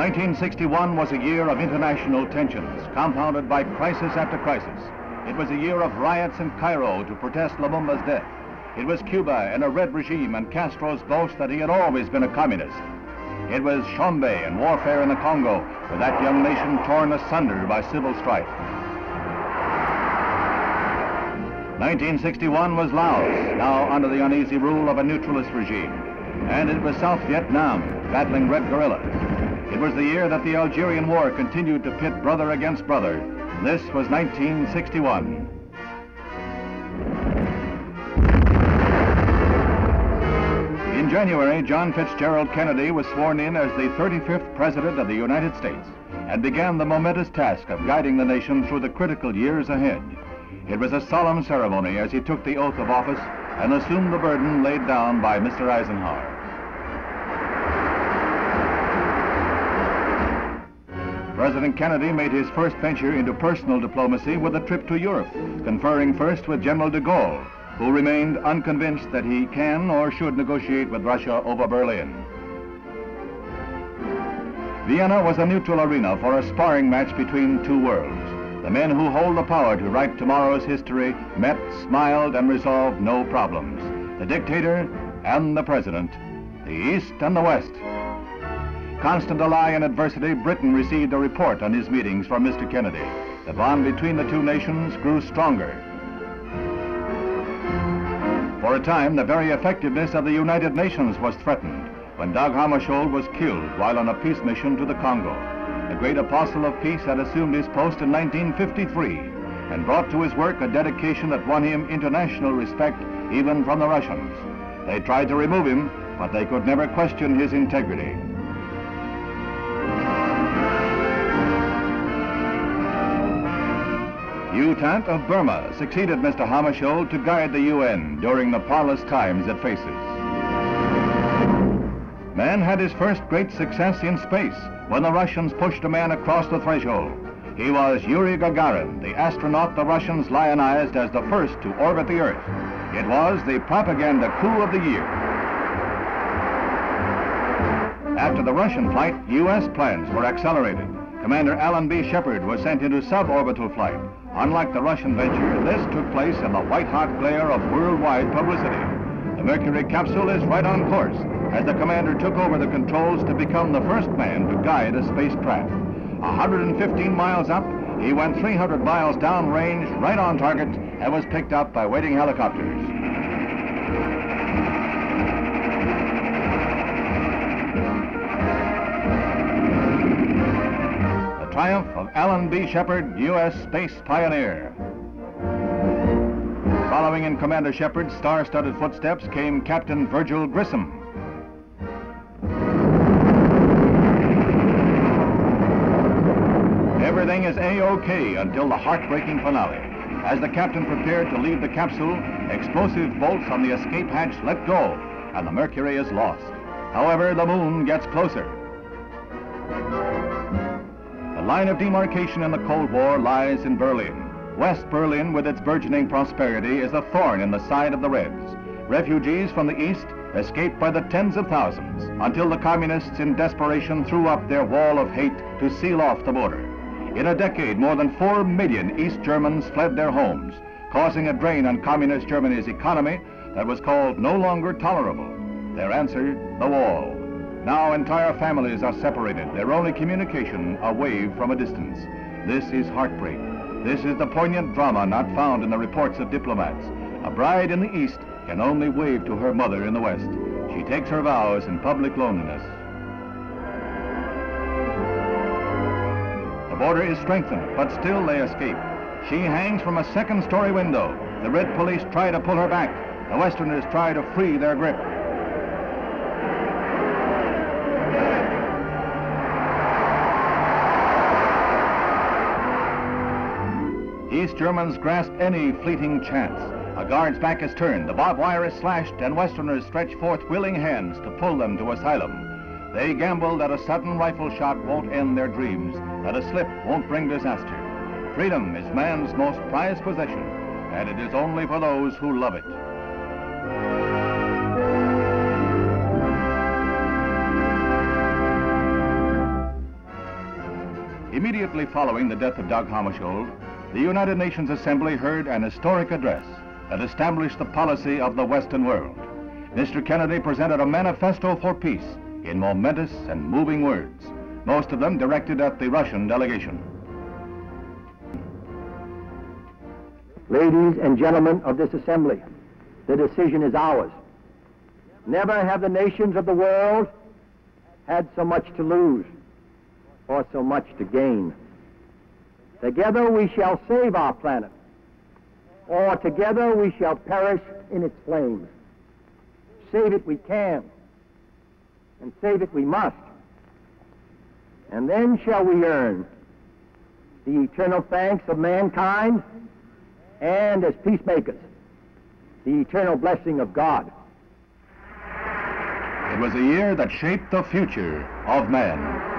1961 was a year of international tensions, compounded by crisis after crisis. It was a year of riots in Cairo to protest Lumumba's death. It was Cuba in a red regime and Castro's boast that he had always been a communist. It was Tshombe and warfare in the Congo, with that young nation torn asunder by civil strife. 1961 was Laos, now under the uneasy rule of a neutralist regime. And it was South Vietnam, battling red guerrillas. It was the year that the Algerian War continued to pit brother against brother. This was 1961. In January, John Fitzgerald Kennedy was sworn in as the 35th President of the United States and began the momentous task of guiding the nation through the critical years ahead. It was a solemn ceremony as he took the oath of office and assumed the burden laid down by Mr. Eisenhower. President Kennedy made his first venture into personal diplomacy with a trip to Europe, conferring first with General de Gaulle, who remained unconvinced that he can or should negotiate with Russia over Berlin. Vienna was a neutral arena for a sparring match between two worlds. The men who hold the power to write tomorrow's history met, smiled, and resolved no problems. The dictator and the president, the East and the West. Constant ally in adversity, Britain received a report on his meetings from Mr. Kennedy. The bond between the two nations grew stronger. For a time, the very effectiveness of the United Nations was threatened when Dag Hammarskjold was killed while on a peace mission to the Congo. The great apostle of peace had assumed his post in 1953 and brought to his work a dedication that won him international respect even from the Russians. They tried to remove him, but they could never question his integrity. Thant of Burma succeeded Mr. Hammarskjold to guide the UN during the parlous times it faces. Man had his first great success in space when the Russians pushed a man across the threshold. He was Yuri Gagarin, the astronaut the Russians lionized as the first to orbit the Earth. It was the propaganda coup of the year. After the Russian flight, U.S. plans were accelerated. Commander Alan B. Shepard was sent into sub-orbital flight. Unlike the Russian venture, this took place in the white-hot glare of worldwide publicity. The Mercury capsule is right on course as the commander took over the controls to become the first man to guide a spacecraft. 115 miles up, he went 300 miles downrange, right on target, and was picked up by waiting helicopters. Triumph of Alan B. Shepard, U.S. space pioneer. Following in Commander Shepard's star-studded footsteps came Captain Shepard Grissom. Everything is A-OK until the heartbreaking finale. As the captain prepared to leave the capsule, explosive bolts on the escape hatch let go, and the Mercury is lost. However, the moon gets closer. The line of demarcation in the Cold War lies in Berlin. West Berlin, with its burgeoning prosperity, is a thorn in the side of the Reds. Refugees from the East escaped by the tens of thousands until the communists in desperation threw up their wall of hate to seal off the border. In a decade, more than 4 million East Germans fled their homes, causing a drain on communist Germany's economy that was called no longer tolerable. Their answer, the wall. Now entire families are separated, their only communication a wave from a distance. This is heartbreak. This is the poignant drama not found in the reports of diplomats. A bride in the East can only wave to her mother in the West. She takes her vows in public loneliness. The border is strengthened, but still they escape. She hangs from a second-story window. The Red police try to pull her back. The Westerners try to free their grip. East Germans grasp any fleeting chance. A guard's back is turned, the barbed wire is slashed, and Westerners stretch forth willing hands to pull them to asylum. They gamble that a sudden rifle shot won't end their dreams, that a slip won't bring disaster. Freedom is man's most prized possession, and it is only for those who love it. Immediately following the death of Dag Hammarskjold, the United Nations Assembly heard an historic address that established the policy of the Western world. Mr. Kennedy presented a manifesto for peace in momentous and moving words, most of them directed at the Russian delegation. Ladies and gentlemen of this assembly, the decision is ours. Never have the nations of the world had so much to lose or so much to gain. Together we shall save our planet, or together we shall perish in its flames. Save it we can, and save it we must. And then shall we earn the eternal thanks of mankind, and as peacemakers, the eternal blessing of God. It was a year that shaped the future of man.